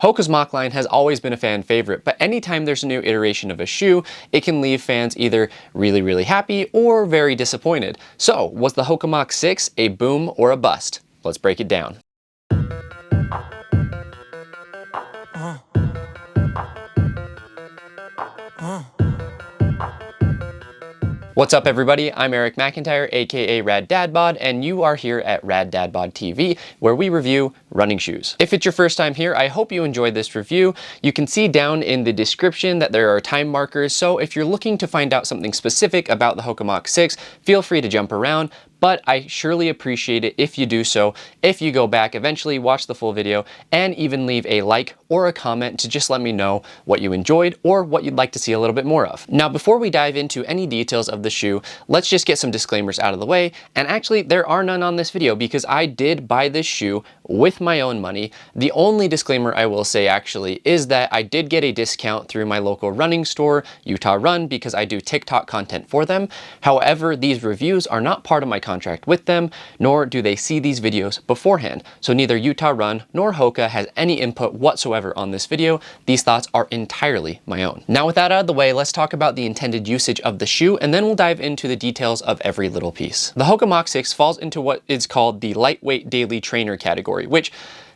Hoka's Mach line has always been a fan favorite, but anytime there's a new iteration of a shoe, it can leave fans either really happy or very disappointed. So, was the Hoka Mach 6 a boom or a bust? Let's break it down. What's up everybody, I'm Eric McIntyre, aka Rad Dad Bod, and you are here at Rad Dad Bod TV, where we review running shoes. If it's your first time here, I hope you enjoyed this review. You can see down in the description that there are time markers, so if you're looking to find out something specific about the Hoka Mach 6, feel free to jump around. But I surely appreciate it if you do so, if you go back, eventually watch the full video, and even leave a like or a comment to just let me know what you enjoyed or what you'd like to see a little bit more of. Now, before we dive into any details of the shoe, let's just get some disclaimers out of the way. And actually, there are none on this video because I did buy this shoe with my own money. The only disclaimer I will say actually is that I did get a discount through my local running store, Utah Run, because I do TikTok content for them. However, these reviews are not part of my contract with them, nor do they see these videos beforehand. So neither Utah Run nor Hoka has any input whatsoever on this video. These thoughts are entirely my own. Now with that out of the way, let's talk about the intended usage of the shoe, and then we'll dive into the details of every little piece. The Hoka Mach 6 falls into what is called the lightweight daily trainer category, which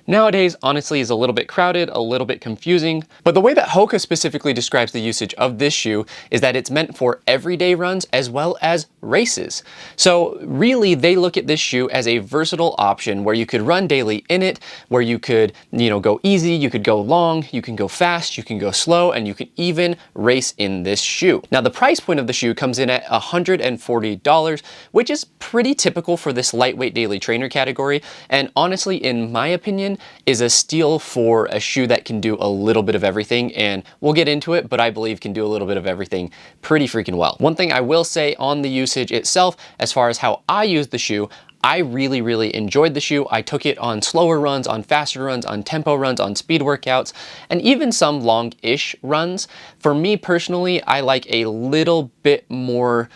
nowadays, honestly, is a little bit crowded, a little bit confusing, but the way that Hoka specifically describes the usage of this shoe is that it's meant for everyday runs as well as races. So really, they look at this shoe as a versatile option where you could run daily in it, where you could, go easy, you could go long, you can go fast, you can go slow, and you can even race in this shoe. Now, the price point of the shoe comes in at $140, which is pretty typical for this lightweight daily trainer category, and honestly, in my opinion, is a steal for a shoe that can do a little bit of everything, and we'll get into it, but I believe can do a little bit of everything pretty freaking well. One thing I will say on the usage itself, as far as how I use the shoe, I really enjoyed the shoe. I took it on slower runs, on faster runs, on tempo runs, on speed workouts, and even some long-ish runs. For me personally, I like a little bit more,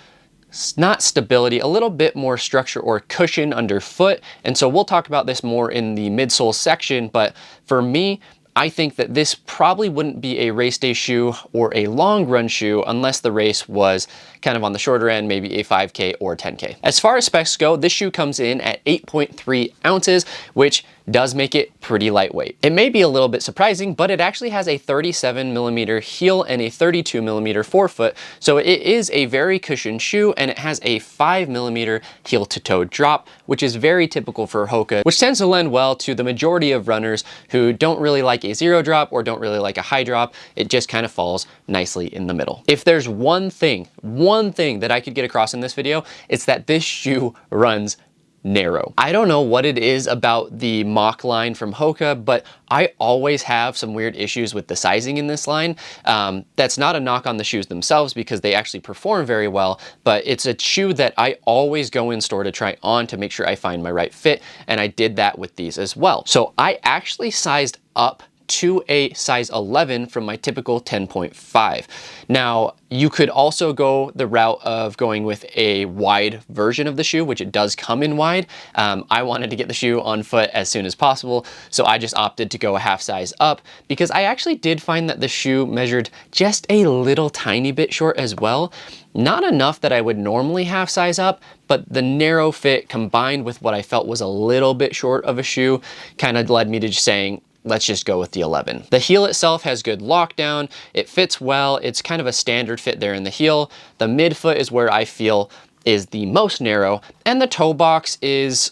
not stability, a little bit more structure or cushion underfoot. And so we'll talk about this more in the midsole section, but for me, I think that this probably wouldn't be a race day shoe or a long run shoe unless the race was kind of on the shorter end, maybe a 5K or 10K. As far as specs go, this shoe comes in at 8.3 ounces, which does make it pretty lightweight. It may be a little bit surprising, but it actually has a 37mm heel and a 32mm forefoot, so it is a very cushioned shoe, and it has a 5mm heel to toe drop, which is very typical for Hoka, which tends to lend well to the majority of runners who don't really like a zero drop or don't really like a high drop. It just kind of falls nicely in the middle. If there's one thing that I could get across in this video, it's that this shoe runs narrow. I don't know what it is about the Mach line from Hoka, but I always have some weird issues with the sizing in this line. That's not a knock on the shoes themselves because they actually perform very well, but it's a shoe that I always go in store to try on to make sure I find my right fit, and I did that with these as well. So I actually sized up to a size 11 from my typical 10.5. Now, you could also go the route of going with a wide version of the shoe, which it does come in wide. I wanted to get the shoe on foot as soon as possible, so I just opted to go a half size up because I actually did find that the shoe measured just a little tiny bit short as well. Not enough that I would normally half size up, but the narrow fit combined with what I felt was a little bit short of a shoe kind of led me to just saying, let's just go with the 11. The heel itself has good lockdown. It fits well. It's kind of a standard fit there in the heel. The midfoot is where I feel is the most narrow, and the toe box is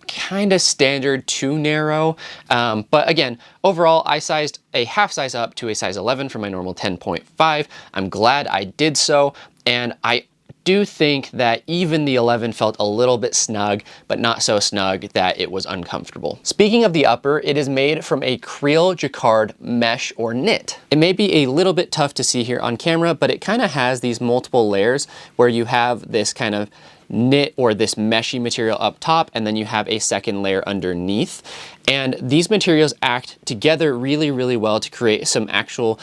kind of standard to narrow. But again, overall, I sized a half size up to a size 11 from my normal 10.5. I'm glad I did so, and I do think that even the 11 felt a little bit snug, but not so snug that it was uncomfortable. Speaking of the upper, it is made from a Creel jacquard mesh or knit. It may be a little bit tough to see here on camera, but it kind of has these multiple layers where you have this kind of knit or this meshy material up top, and then you have a second layer underneath. And these materials act together really, really well to create some actual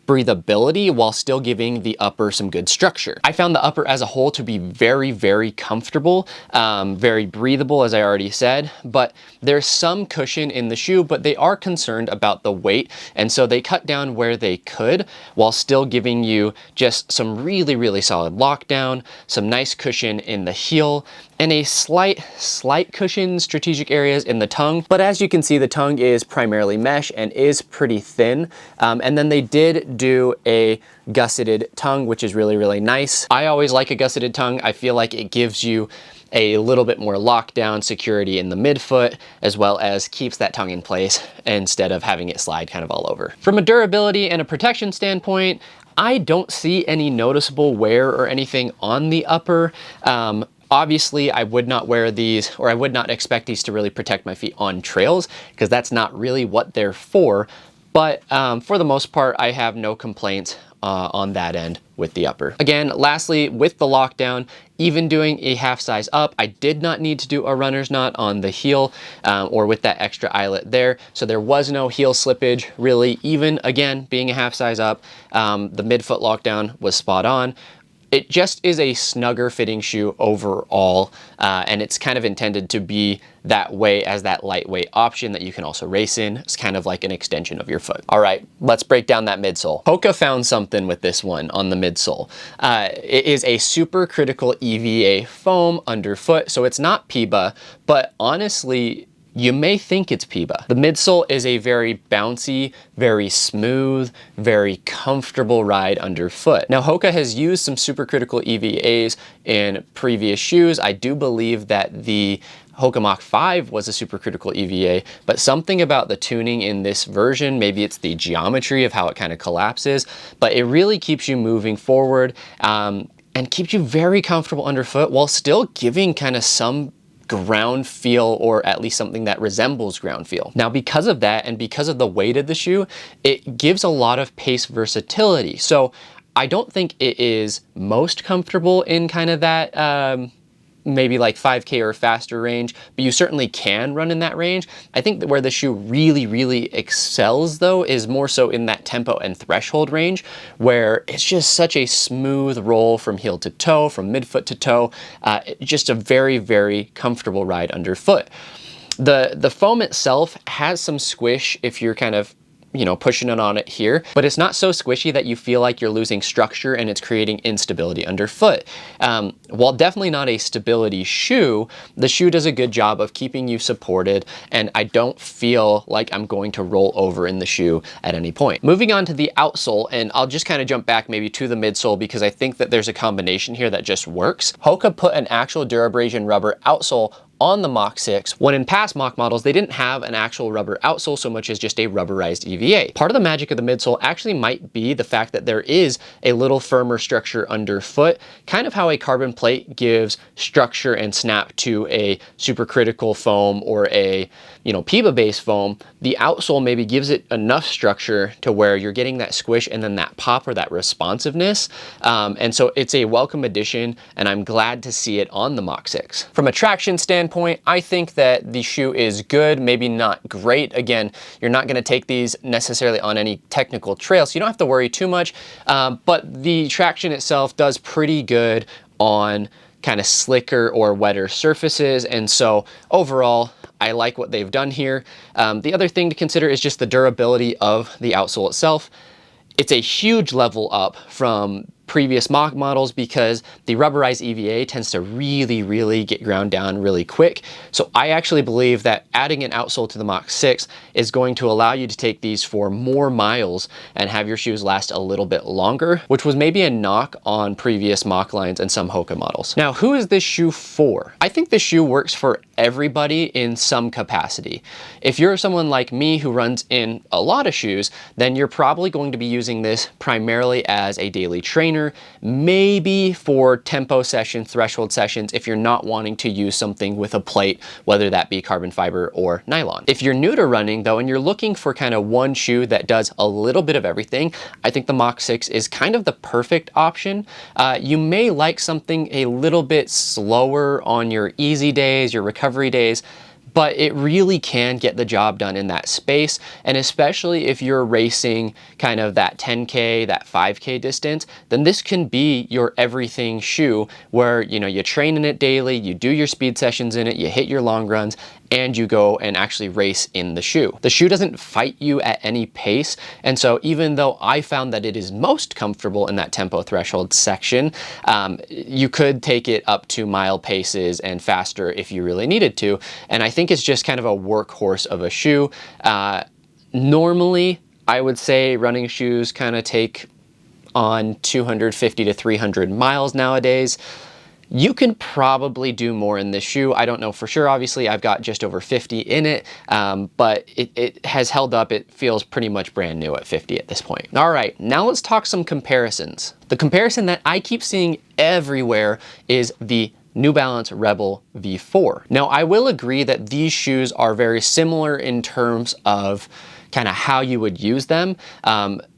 breathability while still giving the upper some good structure. I found the upper as a whole to be very, very comfortable, very breathable, as I already said, but there's some cushion in the shoe, but they are concerned about the weight. And so they cut down where they could while still giving you just some really, really solid lockdown, some nice cushion in the heel, and a slight cushion strategic areas in the tongue. But as you can see, the tongue is primarily mesh and is pretty thin. And then they did do a gusseted tongue, which is really, really nice. I always like a gusseted tongue. I feel like it gives you a little bit more lockdown security in the midfoot, as well as keeps that tongue in place instead of having it slide kind of all over. From a durability and a protection standpoint, I don't see any noticeable wear or anything on the upper. Obviously, I would not wear these, or I would not expect these to really protect my feet on trails, because that's not really what they're for. But for the most part, I have no complaints on that end with the upper. Again, lastly, with the lockdown, even doing a half size up, I did not need to do a runner's knot on the heel or with that extra eyelet there. So there was no heel slippage really, even again, being a half size up. The midfoot lockdown was spot on. It just is a snugger fitting shoe overall, and it's kind of intended to be that way as that lightweight option that you can also race in. It's kind of like an extension of your foot. All right, let's break down that midsole. Hoka found something with this one on the midsole. It is a supercritical EVA foam underfoot, so it's not PIBA, but honestly, you may think it's PIBA. The midsole is a very bouncy, very smooth, very comfortable ride underfoot. Now, Hoka has used some supercritical EVAs in previous shoes. I do believe that the Hoka Mach 5 was a supercritical EVA, but something about the tuning in this version, maybe it's the geometry of how it kind of collapses, but it really keeps you moving forward and keeps you very comfortable underfoot while still giving kind of some ground feel, or at least something that resembles ground feel. Now, because of that and because of the weight of the shoe, it gives a lot of pace versatility. So I don't think it is most comfortable in kind of that maybe like 5K or faster range, but you certainly can run in that range. I think that where the shoe really, really excels though is more so in that tempo and threshold range, where it's just such a smooth roll from heel to toe, from midfoot to toe. Just a very, very comfortable ride underfoot. The foam itself has some squish if you're kind of pushing it on it here, but it's not so squishy that you feel like you're losing structure and it's creating instability underfoot. While definitely not a stability shoe, the shoe does a good job of keeping you supported, and I don't feel like I'm going to roll over in the shoe at any point. Moving on to the outsole, and I'll just kind of jump back maybe to the midsole because I think that there's a combination here that just works. Hoka put an actual Durabrasion rubber outsole on the Mach 6, when in past Mach models, they didn't have an actual rubber outsole so much as just a rubberized EVA. Part of the magic of the midsole actually might be the fact that there is a little firmer structure underfoot, kind of how a carbon plate gives structure and snap to a supercritical foam or a PIBA-based foam. The outsole maybe gives it enough structure to where you're getting that squish and then that pop or that responsiveness. And so it's a welcome addition, and I'm glad to see it on the Mach 6. From a traction standpoint, I think that the shoe is good, maybe not great. Again, you're not going to take these necessarily on any technical trail, so you don't have to worry too much. But the traction itself does pretty good on kind of slicker or wetter surfaces. And so overall, I like what they've done here. The other thing to consider is just the durability of the outsole itself. It's a huge level up from previous Mach models because the rubberized EVA tends to really, really get ground down really quick. So I actually believe that adding an outsole to the Mach 6 is going to allow you to take these for more miles and have your shoes last a little bit longer, which was maybe a knock on previous Mach lines and some Hoka models. Now, who is this shoe for? I think this shoe works for everybody in some capacity. If you're someone like me who runs in a lot of shoes, then you're probably going to be using this primarily as a daily trainer, maybe for tempo sessions, threshold sessions, if you're not wanting to use something with a plate, whether that be carbon fiber or nylon. If you're new to running though, and you're looking for kind of one shoe that does a little bit of everything, I think the Mach 6 is kind of the perfect option. You may like something a little bit slower on your easy days, your recovery days, but it really can get the job done in that space. And especially if you're racing kind of that 10K, that 5K distance, then this can be your everything shoe where, you know, you train in it daily, you do your speed sessions in it, you hit your long runs, and you go and actually race in the shoe. The shoe doesn't fight you at any pace, and so even though I found that it is most comfortable in that tempo threshold section, you could take it up to mile paces and faster if you really needed to, and I think it's just kind of a workhorse of a shoe. Normally, I would say running shoes kind of take on 250 to 300 miles nowadays. You can probably do more in this shoe. I don't know for sure. Obviously, I've got just over 50 in it, but it has held up. It feels pretty much brand new at 50 at this point. All right, now let's talk some comparisons. The comparison that I keep seeing everywhere is the New Balance Rebel V4. Now, I will agree that these shoes are very similar in terms of kind of how you would use them.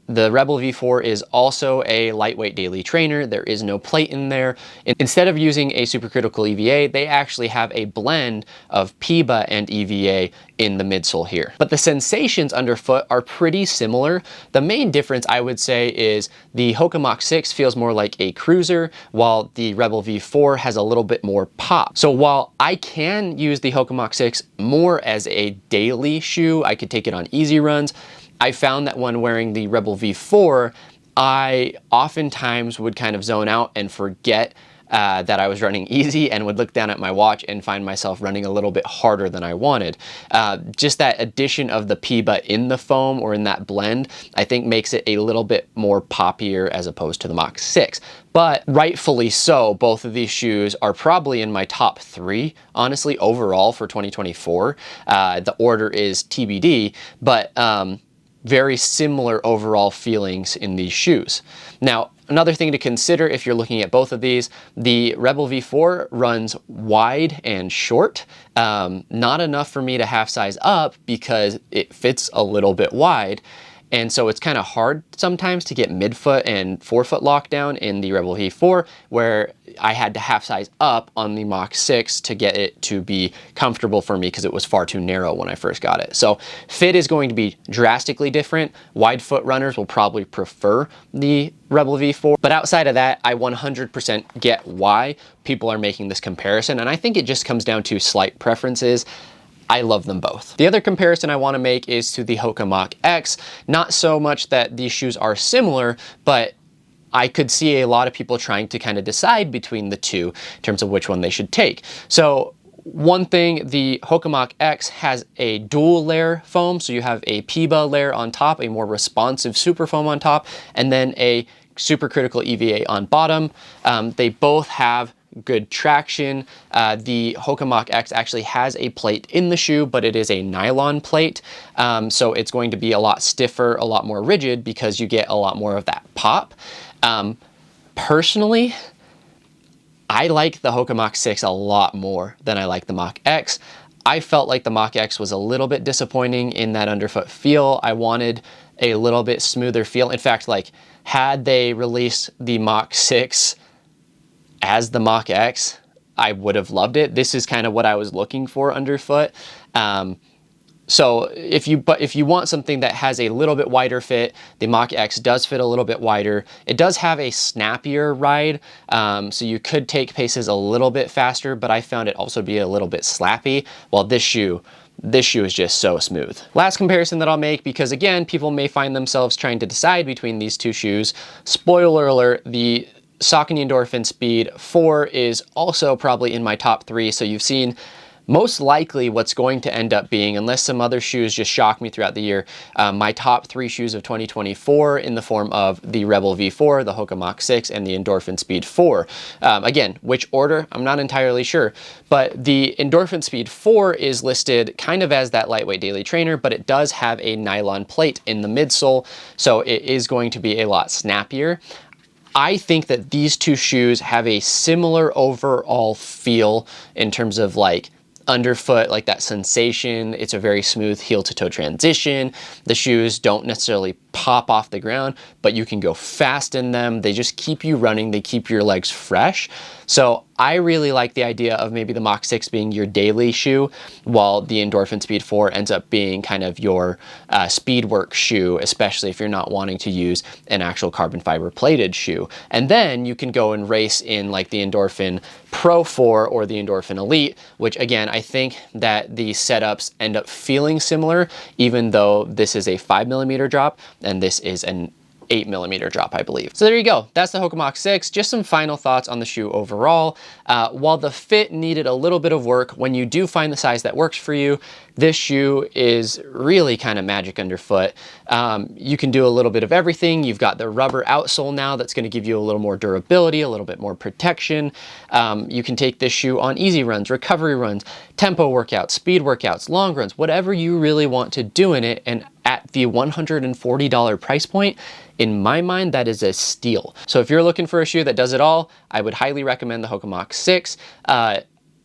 The Rebel V4 is also a lightweight daily trainer. There is no plate in there. Instead of using a supercritical EVA, they actually have a blend of PIBA and EVA in the midsole here. But the sensations underfoot are pretty similar. The main difference, I would say, is the Hoka Mach 6 feels more like a cruiser, while the Rebel V4 has a little bit more pop. So while I can use the Hoka Mach 6 more as a daily shoe, I could take it on easy runs, I found that when wearing the Rebel V4, I oftentimes would kind of zone out and forget that I was running easy and would look down at my watch and find myself running a little bit harder than I wanted. Just that addition of the PIBA in the foam or in that blend, I think makes it a little bit more poppier as opposed to the Mach 6. But rightfully so, both of these shoes are probably in my top 3, honestly, overall for 2024. The order is TBD, but very similar overall feelings in these shoes. Now, another thing to consider if you're looking at both of these, the Rebel V4 runs wide and short. Not enough for me to half size up because it fits a little bit wide. And so it's kind of hard sometimes to get midfoot and forefoot lockdown in the Rebel V4, where I had to half size up on the Mach 6 to get it to be comfortable for me because it was far too narrow when I first got it. So fit is going to be drastically different. Wide foot runners will probably prefer the Rebel V4, but outside of that, I 100% get why people are making this comparison, and I think it just comes down to slight preferences. I love them both. The other comparison I want to make is to the Hoka Mach X. Not so much that these shoes are similar, but I could see a lot of people trying to kind of decide between the two in terms of which one they should take. So one thing, the Hoka Mach X has a dual layer foam, so you have a PIBA layer on top, a more responsive super foam on top, and then a supercritical EVA on bottom. They both have good traction. The Hoka Mach X actually has a plate in the shoe, but it is a nylon plate. So it's going to be a lot stiffer, a lot more rigid because you get a lot more of that pop. Personally, I like the Hoka Mach 6 a lot more than I like the Mach X. I felt like the Mach X was a little bit disappointing in that underfoot feel. I wanted a little bit smoother feel. In fact, like had they released the Mach 6 as the Mach X, I would have loved it. This is kind of what I was looking for underfoot. So if you want something that has a little bit wider fit, the Mach X does fit a little bit wider. It does have a snappier ride, so you could take paces a little bit faster, but I found it also be a little bit slappy, while this shoe is just so smooth. Last comparison that I'll make, because again, people may find themselves trying to decide between these two shoes. Spoiler alert, the Saucony Endorphin Speed 4 is also probably in my top 3, so you've seen most likely what's going to end up being, unless some other shoes just shock me throughout the year, my top 3 shoes of 2024 in the form of the Rebel V4, the Hoka Mach 6, and the Endorphin Speed 4. Again, which order, I'm not entirely sure, but the Endorphin Speed 4 is listed kind of as that lightweight daily trainer, but it does have a nylon plate in the midsole, so it is going to be a lot snappier. I think that these two shoes have a similar overall feel in terms of like underfoot, like that sensation. It's a very smooth heel to toe transition. The shoes don't necessarily pop off the ground, but you can go fast in them. They just keep you running. They keep your legs fresh. So I really like the idea of maybe the Mach 6 being your daily shoe, while the Endorphin Speed 4 ends up being kind of your speed work shoe, especially if you're not wanting to use an actual carbon fiber plated shoe. And then you can go and race in like the Endorphin Pro 4 or the Endorphin Elite, which again, I think that the setups end up feeling similar, even though this is a 5mm drop and this is an 8mm drop, I believe. So there you go. That's the Hoka Mach 6. Just some final thoughts on the shoe overall. While the fit needed a little bit of work, when you do find the size that works for you, this shoe is really kind of magic underfoot. You can do a little bit of everything. You've got the rubber outsole now that's going to give you a little more durability, a little bit more protection. You can take this shoe on easy runs, recovery runs, tempo workouts, speed workouts, long runs, whatever you really want to do in it. And at the $140 price point, in my mind, that is a steal. So if you're looking for a shoe that does it all, I would highly recommend the Hoka Mach 6.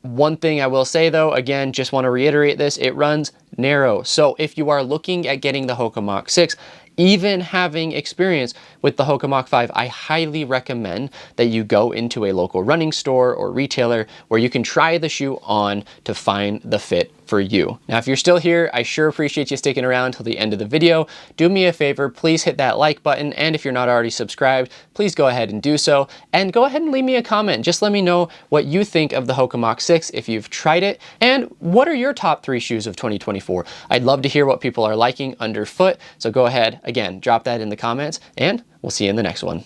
One thing I will say though, again, just want to reiterate this, it runs narrow. So if you are looking at getting the Hoka Mach 6, even having experience with the Hoka Mach 5, I highly recommend that you go into a local running store or retailer where you can try the shoe on to find the fit for you. Now, if you're still here, I sure appreciate you sticking around till the end of the video. Do me a favor, please hit that like button, and if you're not already subscribed, please go ahead and do so, and go ahead and leave me a comment. Just let me know what you think of the Hoka Mach 6 if you've tried it, and what are your top 3 shoes of 2024? I'd love to hear what people are liking underfoot, so go ahead, again, drop that in the comments, and we'll see you in the next one.